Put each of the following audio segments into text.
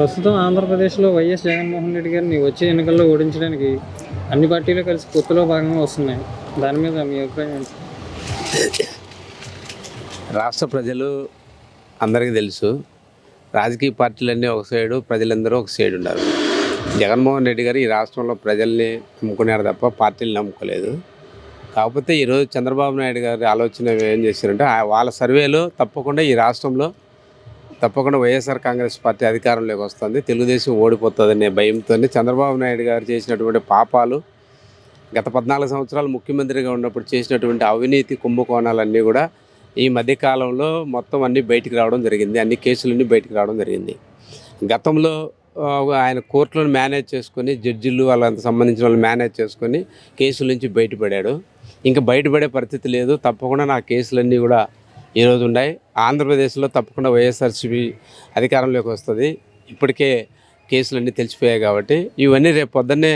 ప్రస్తుతం ఆంధ్రప్రదేశ్‌లో వైఎస్ జగన్మోహన్ రెడ్డి గారిని వచ్చే ఎన్నికల్లో ఓడించడానికి అన్ని పార్టీలు కలిసి పొత్తులో భాగంగా వస్తున్నాయి. దాని మీద మీ అభిప్రాయం ఏంటి? రాష్ట్ర ప్రజలు అందరికీ తెలుసు. రాజకీయ పార్టీలన్నీ ఒక సైడు, ప్రజలందరూ ఒక సైడు ఉన్నారు. జగన్మోహన్ రెడ్డి గారు ఈ రాష్ట్రంలో ప్రజల్ని నమ్ముకున్నారు తప్ప పార్టీలు నమ్ముకోలేదు. కాకపోతే ఈరోజు చంద్రబాబు నాయుడు గారి ఆలోచన ఏం చేశారంటే వాళ్ళ సర్వేలో తప్పకుండా వైఎస్ఆర్ కాంగ్రెస్ పార్టీ అధికారంలోకి వస్తుంది, తెలుగుదేశం ఓడిపోతుందనే భయంతోనే చంద్రబాబు నాయుడు గారు చేసినటువంటి పాపాలు, గత 14 సంవత్సరాలు ముఖ్యమంత్రిగా ఉన్నప్పుడు చేసినటువంటి అవినీతి కుంభకోణాలన్నీ కూడా ఈ మధ్యకాలంలో మొత్తం అన్నీ బయటికి రావడం జరిగింది. అన్ని కేసులన్నీ బయటికి రావడం జరిగింది. గతంలో ఆయన కోర్టులను మేనేజ్ చేసుకొని, జడ్జిలు వాళ్ళంత సంబంధించిన వాళ్ళు మేనేజ్ చేసుకొని కేసుల నుంచి బయటపడాడు. ఇంకా బయటపడే పరిస్థితి లేదు. తప్పకుండా నా కేసులన్నీ కూడా ఈరోజు ఉన్నాయి. ఆంధ్రప్రదేశ్లో తప్పకుండా వైఎస్ఆర్సీపీ అధికారంలోకి వస్తుంది. ఇప్పటికే కేసులన్నీ తెలిసిపోయాయి కాబట్టి ఇవన్నీ రేపు పొద్దున్నే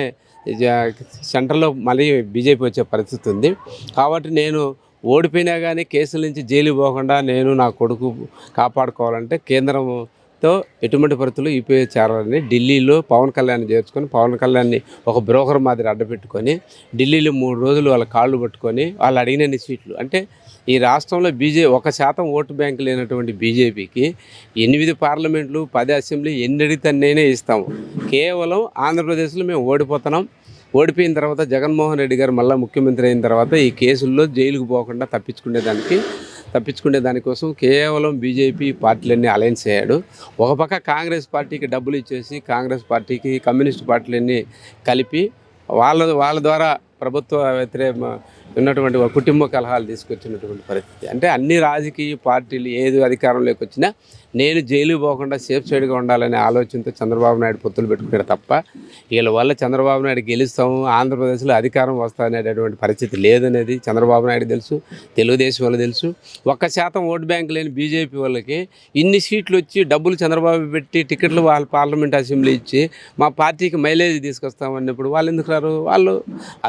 సెంటర్లో మళ్ళీ బీజేపీ వచ్చే పరిస్థితి ఉంది. కాబట్టి నేను ఓడిపోయినా కానీ కేసుల నుంచి జైలు పోకుండా నేను నా కొడుకు కాపాడుకోవాలంటే కేంద్రంతో ఎటువంటి పరిస్థితులు యూపీఏ చేరాలని ఢిల్లీలో పవన్ కళ్యాణ్ చేర్చుకొని, పవన్ కళ్యాణ్ని ఒక బ్రోకర్ మాదిరి అడ్డపెట్టుకొని ఢిల్లీలో 3 రోజులు వాళ్ళ కాళ్ళు పట్టుకొని వాళ్ళు అడిగినన్ని సీట్లు అంటే ఈ రాష్ట్రంలో 1% ఓటు బ్యాంకు లేనటువంటి బీజేపీకి 8 పార్లమెంట్లు, 10 అసెంబ్లీ ఎన్ని అడిగితే నేనే ఇస్తాము. కేవలం ఆంధ్రప్రదేశ్లో మేము ఓడిపోతున్నాం. ఓడిపోయిన తర్వాత జగన్మోహన్ రెడ్డి గారు మళ్ళీ ముఖ్యమంత్రి అయిన తర్వాత ఈ కేసుల్లో జైలుకు పోకుండా తప్పించుకునే దానికోసం కేవలం బీజేపీ పార్టీలన్నీ అలయన్స్ అయ్యాడు. ఒక పక్క కాంగ్రెస్ పార్టీకి డబ్బులు ఇచ్చేసి, కాంగ్రెస్ పార్టీకి కమ్యూనిస్ట్ పార్టీలన్నీ కలిపి వాళ్ళ ద్వారా ప్రభుత్వ వ్యతిరేక ఉన్నటువంటి కుటుంబ కలహాలు తీసుకొచ్చినటువంటి పరిస్థితి. అంటే అన్ని రాజకీయ పార్టీలు ఏది అధికారంలోకి వచ్చినా నేను జైలు పోకుండా సేఫ్ సైడ్గా ఉండాలనే ఆలోచనతో చంద్రబాబు నాయుడు పొత్తులు పెట్టుకున్నాడు తప్ప వీళ్ళ వల్ల చంద్రబాబు నాయుడు గెలుస్తాము, ఆంధ్రప్రదేశ్లో అధికారం వస్తాయనేటటువంటి పరిస్థితి లేదనేది చంద్రబాబు నాయుడు తెలుసు, తెలుగుదేశం వాళ్ళు తెలుసు. 1% ఓటు బ్యాంక్ లేని బీజేపీ వాళ్ళకి ఇన్ని సీట్లు వచ్చి డబ్బులు చంద్రబాబు పెట్టి టికెట్లు వాళ్ళ పార్లమెంట్ అసెంబ్లీ ఇచ్చి మా పార్టీకి మైలేజ్ తీసుకొస్తామన్నప్పుడు వాళ్ళు ఎందుకు రారు?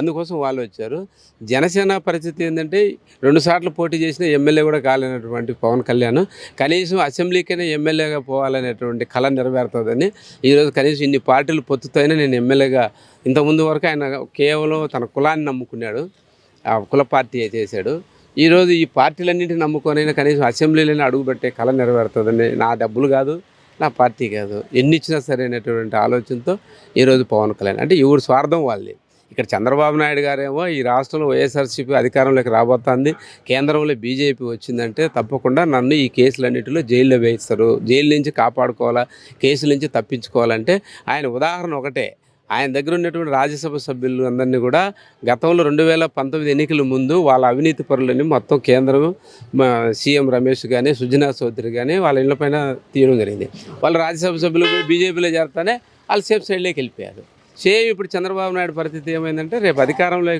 అందుకోసం వాళ్ళు వచ్చారు. జనసేన పరిస్థితి ఏంటంటే 2 సార్లు పోటీ చేసిన ఎమ్మెల్యే కూడా కాలేనటువంటి పవన్ కళ్యాణ్ కనీసం అసెంబ్లీకైనా ఎమ్మెల్యేగా పోవాలనేటువంటి కళ నెరవేరుతుందని ఈరోజు కనీసం ఇన్ని పార్టీలు పొత్తుతోనే నేను ఎమ్మెల్యేగా, ఇంతకుముందు వరకు ఆయన కేవలం తన కులాన్ని నమ్ముకున్నాడు, ఆ కుల పార్టీ చేశాడు. ఈరోజు ఈ పార్టీలన్నింటినీ నమ్ముకొనైనా కనీసం అసెంబ్లీలోనే అడుగుపెట్టే కళ నెరవేరుతుందని, నా డబ్బులు కాదు, నా పార్టీ కాదు, ఎన్ని ఇచ్చినా సరే అనేటువంటి ఆలోచనతో ఈరోజు పవన్ కళ్యాణ్ అంటే ఎవరి స్వార్థం వాళ్ళది. ఇక్కడ చంద్రబాబు నాయుడు గారేమో ఈ రాష్ట్రంలో వైఎస్ఆర్సీపీ అధికారంలోకి రాబోతుంది, కేంద్రంలో బీజేపీ వచ్చిందంటే తప్పకుండా నన్ను ఈ కేసులన్నింటిలో జైల్లో వేయిస్తారు, జైలు నుంచి కాపాడుకోవాలా, కేసుల నుంచి తప్పించుకోవాలంటే ఆయన ఉదాహరణ ఒకటే. ఆయన దగ్గర ఉన్నటువంటి రాజ్యసభ సభ్యులు అందరినీ కూడా గతంలో 2019 ఎన్నికల ముందు వాళ్ళ అవినీతి పరులని మొత్తం కేంద్రం సీఎం రమేష్ కానీ, సుజనా చౌదరి కానీ వాళ్ళ ఇళ్లపైన తీయడం జరిగింది. వాళ్ళ రాజ్యసభ సభ్యులు బీజేపీలో చేరతానే వాళ్ళు సేఫ్ సైడ్లోకి వెళ్ళిపోయారు. సేమ్ ఇప్పుడు చంద్రబాబు నాయుడు పరిస్థితి ఏమైందంటే రేపు అధికారంలో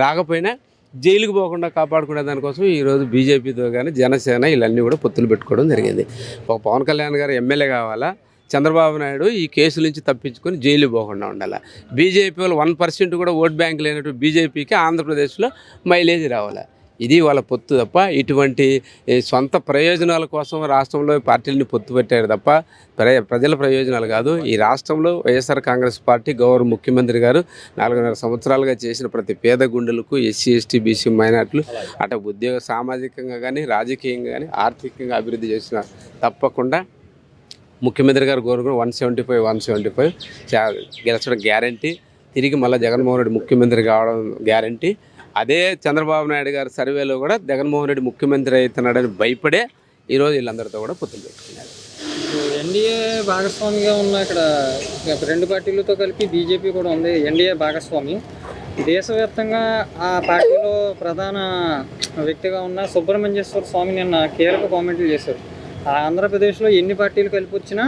రాకపోయినా జైలుకు పోకుండా కాపాడుకునే దానికోసం ఈరోజు బీజేపీతో కానీ జనసేన వీళ్ళన్నీ కూడా పొత్తులు పెట్టుకోవడం జరిగింది. ఒక పవన్ కళ్యాణ్ గారు ఎమ్మెల్యే కావాలా, చంద్రబాబు నాయుడు ఈ కేసుల నుంచి తప్పించుకొని జైలు పోకుండా ఉండాలి. బీజేపీ వాళ్ళు 1% కూడా ఓట్ బ్యాంక్ లేనట్టు బీజేపీకి ఆంధ్రప్రదేశ్లో మైలేజ్ రావాలి. ఇది వాళ్ళ పొత్తు తప్ప ఇటువంటి సొంత ప్రయోజనాల కోసం రాష్ట్రంలో పార్టీలని పొత్తు పెట్టారు తప్ప ప్రజల ప్రయోజనాలు కాదు. ఈ రాష్ట్రంలో వైఎస్ఆర్ కాంగ్రెస్ పార్టీ గౌరవ ముఖ్యమంత్రి గారు 4.5 సంవత్సరాలుగా చేసిన ప్రతి పేద గుండెలకు, ఎస్సీ, ఎస్టీ, బీసీ, మైనార్టీలు అటు ఉద్యోగ సామాజికంగా కానీ, రాజకీయంగా కానీ, ఆర్థికంగా అభివృద్ధి చేసిన తప్పకుండా ముఖ్యమంత్రి గారు కోరుకుని 175 గెలిచడం గ్యారంటీ. తిరిగి మళ్ళీ జగన్మోహన్ రెడ్డి ముఖ్యమంత్రి కావడం గ్యారంటీ. అదే చంద్రబాబు నాయుడు గారి సర్వేలో కూడా జగన్మోహన్ రెడ్డి ముఖ్యమంత్రి అవుతున్నాడని భయపడే ఈరోజు వీళ్ళందరితో కూడా పొత్తులు పెట్టుకున్నారు. ఎన్డీఏ భాగస్వామిగా ఉన్న ఇక్కడ 2 పార్టీలతో కలిపి బీజేపీ కూడా ఉంది, ఎన్డీఏ భాగస్వామి. దేశవ్యాప్తంగా ఆ పార్టీలో ప్రధాన వ్యక్తిగా ఉన్న సుబ్రహ్మణ్యేశ్వర స్వామి నిన్న కీలక కామెంట్లు చేశారు. ఆంధ్రప్రదేశ్లో ఎన్ని పార్టీలు కలిపి వచ్చినా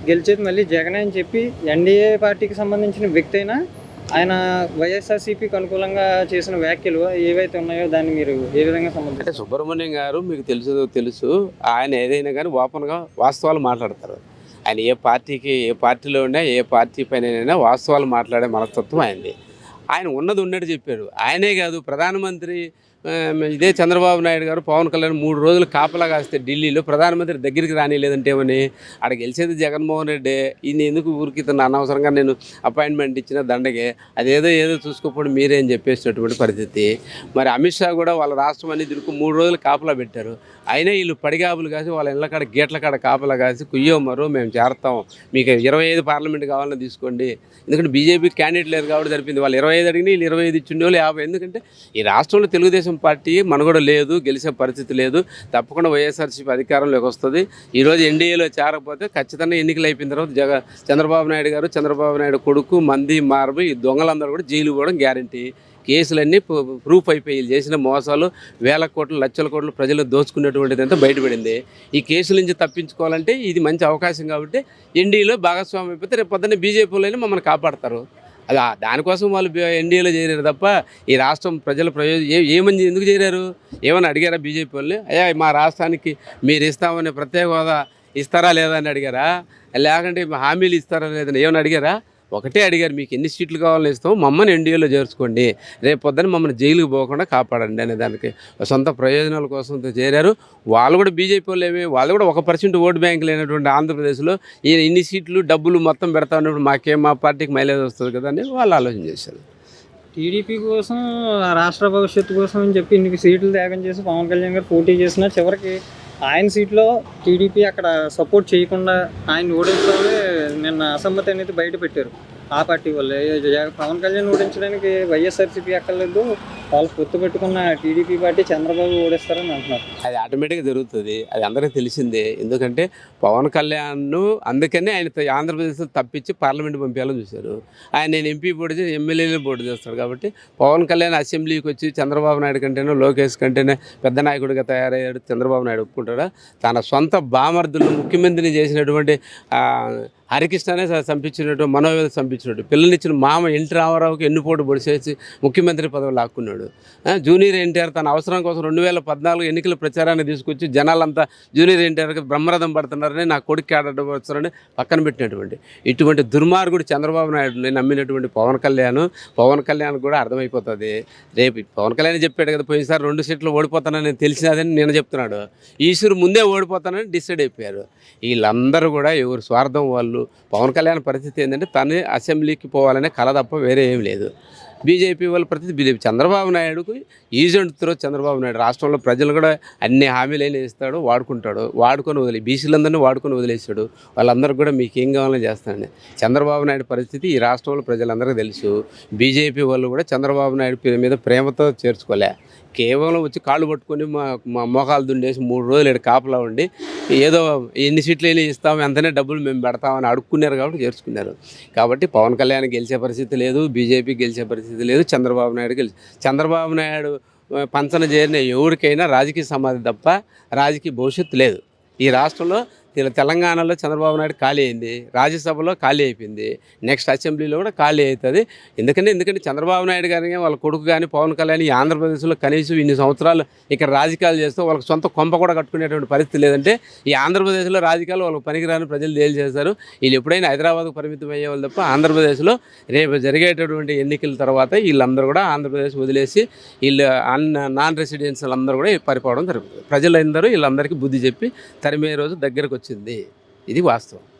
గెలిచేది మళ్ళీ జగనే అని చెప్పి, ఎన్డీఏ పార్టీకి సంబంధించిన వ్యక్తి అయినా ఆయన వైఎస్ఆర్సీపీకి అనుకూలంగా చేసిన వ్యాఖ్యలు ఏవైతే ఉన్నాయో దాన్ని మీరు ఏ విధంగా సంబంధించారు? సుబ్రహ్మణ్యం గారు మీకు తెలుసు ఆయన ఏదైనా కానీ ఓపెన్గా వాస్తవాలు మాట్లాడతారు. ఆయన ఏ పార్టీలో ఉన్నా, ఏ పార్టీ పైన వాస్తవాలు మాట్లాడే మనస్తత్వం ఆయనది. ఆయన ఉన్నది ఉన్నట్టు చెప్పాడు. ఆయనే కాదు, ప్రధానమంత్రి ఇదే చంద్రబాబు నాయుడు గారు పవన్ కళ్యాణ్ 3 రోజులు కాపలా కాస్తే ఢిల్లీలో ప్రధానమంత్రి దగ్గరికి రానిలేదంటే ఏమని, ఆడ గెలిచేది జగన్మోహన్ రెడ్డి, ఈయన ఎందుకు ఊరికి ఇతను అనవసరంగా నేను అపాయింట్మెంట్ ఇచ్చిన దండగే, ఏదో చూసుకోకపోవడం మీరే అని చెప్పేసినటువంటి పరిస్థితి. మరి అమిత్ షా కూడా వాళ్ళ రాష్ట్రం అన్ని తిరుగు 3 రోజులు కాపలా పెట్టారు. అయినా వీళ్ళు పడిగాపులు కాసి వాళ్ళ ఇళ్ళ కాడ గేట్ల కాడ కాపలా కాసి కుయ్యోమరు మేము చేరతాం, మీకు 25 పార్లమెంట్ కావాలని తీసుకోండి. ఎందుకంటే బీజేపీ క్యాండిడేట్ లేరు కాబట్టి సరిపోయింది. వాళ్ళు 25 అడిగినా వీళ్ళు 25 ఇచ్చిండే వాళ్ళు 50. ఎందుకంటే ఈ రాష్ట్రంలో తెలుగుదేశం పార్టీ మనుగడ లేదు, గెలిచే పరిస్థితి లేదు. తప్పకుండా వైఎస్ఆర్సీపీ అధికారంలోకి వస్తుంది. ఈరోజు ఎన్డీఏలో చేరకపోతే ఖచ్చితంగా ఎన్నికలు అయిపోయిన తర్వాత చంద్రబాబు నాయుడు గారు, చంద్రబాబు నాయుడు కొడుకు, మంది మార్పు, ఈ దొంగలందరూ కూడా జైలు పోవడం గ్యారంటీ. కేసులన్నీ ప్రూఫ్ అయిపోయి వీళ్ళు చేసిన మోసాలు వేల కోట్లు, లక్షల కోట్లు ప్రజలు దోచుకునేటువంటిది అంతా బయటపడింది. ఈ కేసుల నుంచి తప్పించుకోవాలంటే ఇది మంచి అవకాశం కాబట్టి ఎన్డీఏలో భాగస్వామి అయిపోతే రేపు పొద్దున్నే బీజేపీలోనే మమ్మల్ని కాపాడతారు. అది దానికోసం వాళ్ళు ఎన్డీఏలో చేరారు తప్ప ఈ రాష్ట్రం ప్రజల ఏమని ఎందుకు చేరారు? ఏమని అడిగారా బీజేపీ వాళ్ళని? అయ్యా మా రాష్ట్రానికి మీరు ఇస్తామని ప్రత్యేక హోదా ఇస్తారా లేదా అని అడిగారా? లేకుంటే హామీలు ఇస్తారా లేదని ఏమని అడిగారా? ఒకటే అడిగారు, మీకు ఎన్ని సీట్లు కావాలని ఇస్తామో మమ్మల్ని ఎన్డీఏలో చేర్చుకోండి, రేపు పొద్దున మమ్మల్ని జైలుకి పోకుండా కాపాడండి అనే దానికి సొంత ప్రయోజనాల కోసం చేరారు. వాళ్ళు కూడా బీజేపీ వాళ్ళు కూడా 1% ఓటు బ్యాంక్ లేనటువంటి ఆంధ్రప్రదేశ్లో ఇన్ని సీట్లు డబ్బులు మొత్తం పెడతా ఉన్నప్పుడు మా పార్టీకి మైలేజ్ వస్తుంది కదా అని వాళ్ళు ఆలోచన చేశారు. టీడీపీ కోసం, రాష్ట్ర భవిష్యత్తు కోసం అని చెప్పి ఇన్ని సీట్లు త్యాగం చేసి పవన్ కళ్యాణ్ గారు పోటీ చేసినా చివరికి ఆయన సీట్లో టీడీపీ అక్కడ సపోర్ట్ చేయకుండా ఆయన ఓడించడమే నిన్న అసమ్మతి అనేది బయట పెట్టారు ఆ పార్టీ వాళ్ళే. పవన్ కళ్యాణ్ ఓడించడానికి వైఎస్ఆర్సీపీ అక్కర్లేదు, వాళ్ళు పొత్తు పెట్టుకున్న టీడీపీ పార్టీ చంద్రబాబు ఓడిస్తారని అంటున్నారు. అది ఆటోమేటిక్గా జరుగుతుంది, అది అందరికీ తెలిసిందే. ఎందుకంటే పవన్ కళ్యాణ్ అందుకనే ఆయన ఆంధ్రప్రదేశ్లో తప్పించి పార్లమెంట్ పంపించాలని చూశారు. నేను ఎంపీ పోటీ చేసి ఎమ్మెల్యేలు పోటీ చేస్తాడు కాబట్టి పవన్ కళ్యాణ్ అసెంబ్లీకి వచ్చి చంద్రబాబు నాయుడు కంటేనే, లోకేష్ కంటేనే పెద్ద నాయకుడిగా తయారయ్యాడు. చంద్రబాబు నాయుడు ఒప్పుకుంటాడా? తన సొంత బామర్దులు ముఖ్యమంత్రిని చేసినటువంటి హరికృష్ణనే చంపించినట్టు, మనోవేద చంపించినట్టు, పిల్లనిచ్చిన మామ ఎన్టీ రామారావుకి ఎన్నుపోటు పొడిచేసి ముఖ్యమంత్రి పదవి లాక్కున్నాడు. జూనియర్ ఎన్టీఆర్ తన అవసరం కోసం 2014 ఎన్నికల ప్రచారాన్ని తీసుకొచ్చి జనాలంతా జూనియర్ ఎన్టీఆర్కి బ్రహ్మరథం పడుతున్నారని, నా కొడుకు ఆడడం వస్తారని పక్కన పెట్టినటువంటి ఇటువంటి దుర్మార్గుడు చంద్రబాబు నాయుడుని నమ్మినటువంటి పవన్ కళ్యాణ్ కూడా అర్థమైపోతుంది. రేపు పవన్ కళ్యాణ్ చెప్పాడు కదా, పోయినసారి 2 సీట్లు ఓడిపోతానని తెలిసినదని నేను చెప్తున్నాడు. ఈశ్వరు ముందే ఓడిపోతానని డిసైడ్ అయిపోయారు. వీళ్ళందరూ కూడా ఎవరు స్వార్థం వాళ్ళు. పవన్ కళ్యాణ్ పరిస్థితి ఏంటంటే తను అసెంబ్లీకి పోవాలనే కళ తప్ప వేరే ఏం లేదు. బీజేపీ వాళ్ళ పరిస్థితి బీజేపీ. చంద్రబాబు నాయుడుకు ఈజెంట్ త్రో చంద్రబాబు నాయుడు రాష్ట్రంలో ప్రజలు కూడా అన్ని హామీలైనా ఇస్తాడు, వాడుకొని బీసీలందరినీ వాడుకొని వదిలేస్తాడు. వాళ్ళందరూ కూడా మీకు ఏం కావాలని చేస్తాడండి. చంద్రబాబు నాయుడు పరిస్థితి ఈ రాష్ట్రంలో ప్రజలందరికీ తెలుసు. బీజేపీ వాళ్ళు కూడా చంద్రబాబు నాయుడు మీద ప్రేమతో చేర్చుకోలే, కేవలం వచ్చి కాళ్ళు పట్టుకొని మా మోకాలు దుండేసి 3 రోజులు కాపలా ఉండి ఏదో ఎన్ని సీట్లు వెళ్ళి ఇస్తాము, ఎంతనే డబ్బులు మేము పెడతామని అడుక్కున్నారు కాబట్టి చేర్చుకున్నారు. కాబట్టి పవన్ కళ్యాణ్ గెలిచే పరిస్థితి లేదు, బీజేపీ గెలిచే పరిస్థితి లేదు, చంద్రబాబు నాయుడు పంచన చేరిన ఎవరికైనా రాజకీయ సమాధి తప్ప రాజకీయ భవిష్యత్తు లేదు. ఈ రాష్ట్రంలో తెలంగాణలో చంద్రబాబు నాయుడు ఖాళీ అయింది, రాజ్యసభలో ఖాళీ అయిపోయింది, నెక్స్ట్ అసెంబ్లీలో కూడా ఖాళీ అవుతుంది. ఎందుకంటే చంద్రబాబు నాయుడు కానీ వాళ్ళ కొడుకు కానీ పవన్ కళ్యాణ్ ఈ ఆంధ్రప్రదేశ్లో కనీసం ఇన్ని సంవత్సరాలు ఇక్కడ రాజకీయాలు చేస్తూ వాళ్ళకి సొంత కొంప కూడా కట్టుకునేటువంటి పరిస్థితి లేదంటే ఈ ఆంధ్రప్రదేశ్లో రాజకీయాలు వాళ్ళకి పనికిరాని ప్రజలు తేల్చేశారు. వీళ్ళు ఎప్పుడైనా హైదరాబాద్కు పరిమితం అయ్యేవాళ్ళు తప్ప ఆంధ్రప్రదేశ్లో రేపు జరిగేటటువంటి ఎన్నికల తర్వాత వీళ్ళందరూ కూడా ఆంధ్రప్రదేశ్ వదిలేసి వీళ్ళు నాన్ రెసిడెన్షియల్ అందరూ కూడా పరిపోవడం జరుగుతుంది. ప్రజలందరూ వీళ్ళందరికీ బుద్ధి చెప్పి తరిమే రోజు దగ్గరకు వచ్చింది. ఇది వాస్తవం.